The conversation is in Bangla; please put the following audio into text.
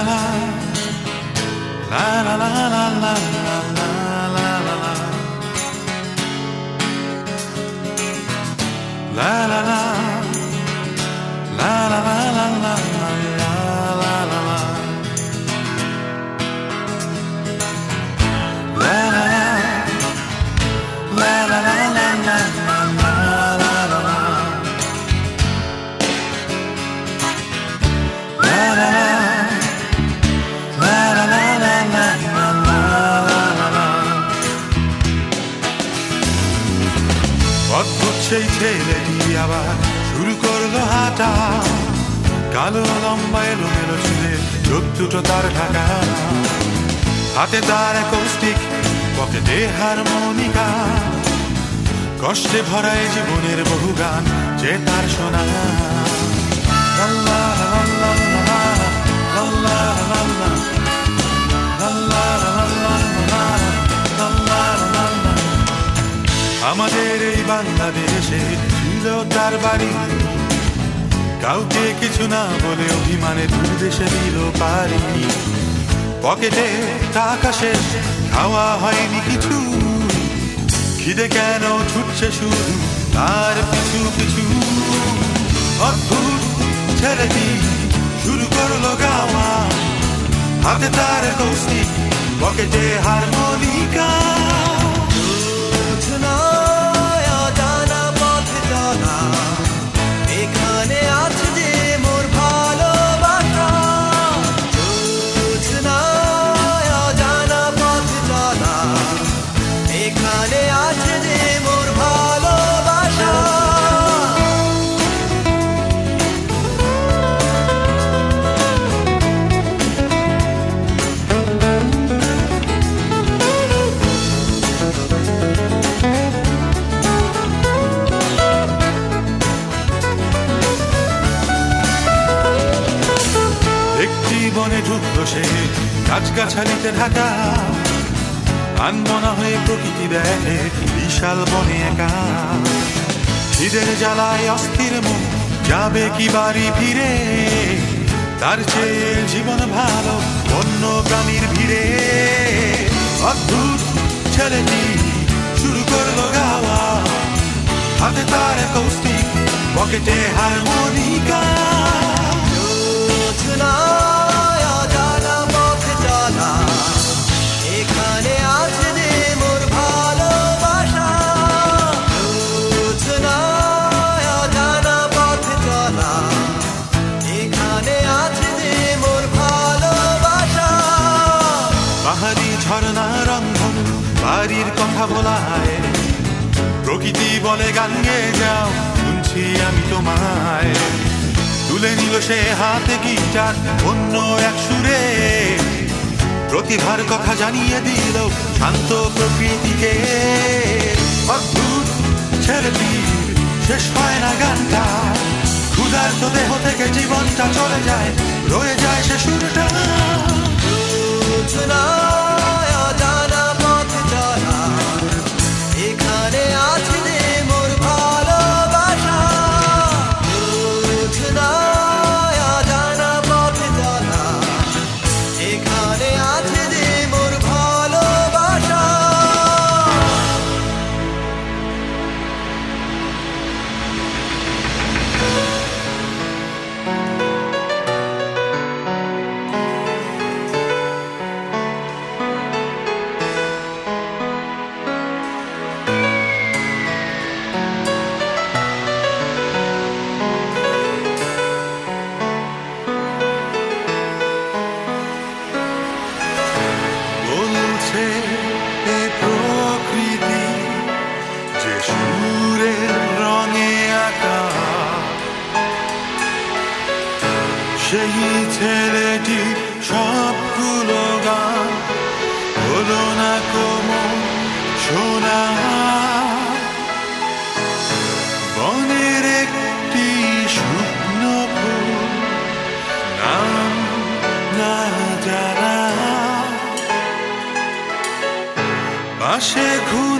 la la la la la la la la la la la la la la la la la অদ্ভুত সেই ছেলেটি আবার শুরু করলো হাঁটা, কালো লম্বা এলোমেলো চুলে চোখ দুটো তার ঢাকা, হাতে তার কৌস্টিক, পকেটে হারমোনিকা, কষ্টে ভরা এই জীবনের বহু গান যে তার শোনা। আমাদের এই বাংলাদেশে ছিল তার বাড়ি, কাউকে কিছু না বলে অভিমানে দূর দেশে দিল পারি। পকেটে টাকা শেষ, খাওয়া হয়নি কিছু, খিদে কেন ছুটছে শুধু তার পিছু পিছু। অদ্ভুত ছেলেটি শুরু করলো গাওয়া, হাতে তার কৌশিক, পকেটে হারমোনিকা। বনে ঢুকলো সে গাছগাছালিতে ঢাকা, আনমনা হয়ে প্রকৃতি দেখে বিশাল বনে একা। খিদের জ্বালায় অস্থির মন, যাবে কি বাড়ি ফিরে, তার চেয়ে জীবন ভালো অন্য প্রাণীর ভিড়ে। অদ্ভুত ছেলেটি শুরু করলো গাওয়া, হাতে তার কৌস্তিক, পকেটে হারমোনিকা। পাহাড়ি ঝর্ণা রন্ধন বাড়ির কথা বলায়, প্রকৃতি বলে গান গেয়ে যাও শুনছি আমি তোমায়। তুলে নিল সে হাতে গিটার অন্য এক সুরে, প্রতিভার কথা জানিয়ে দিল শান্ত প্রকৃতিকে। অদ্ভুত ছেলেটি শেষ হয় না গানটা, ক্ষুধার্ত দেহ থেকে জীবনটা চলে যায়, রয়ে যায় সে সুরটা। প্রকৃতি যে সুরের রঙে আঁকা, সেই ছেলেটি সবগুলো গান হলো না কোমল শোনা। বনের একটি শুকনো ফুল, নাম না জানা, পাশে ঘুরে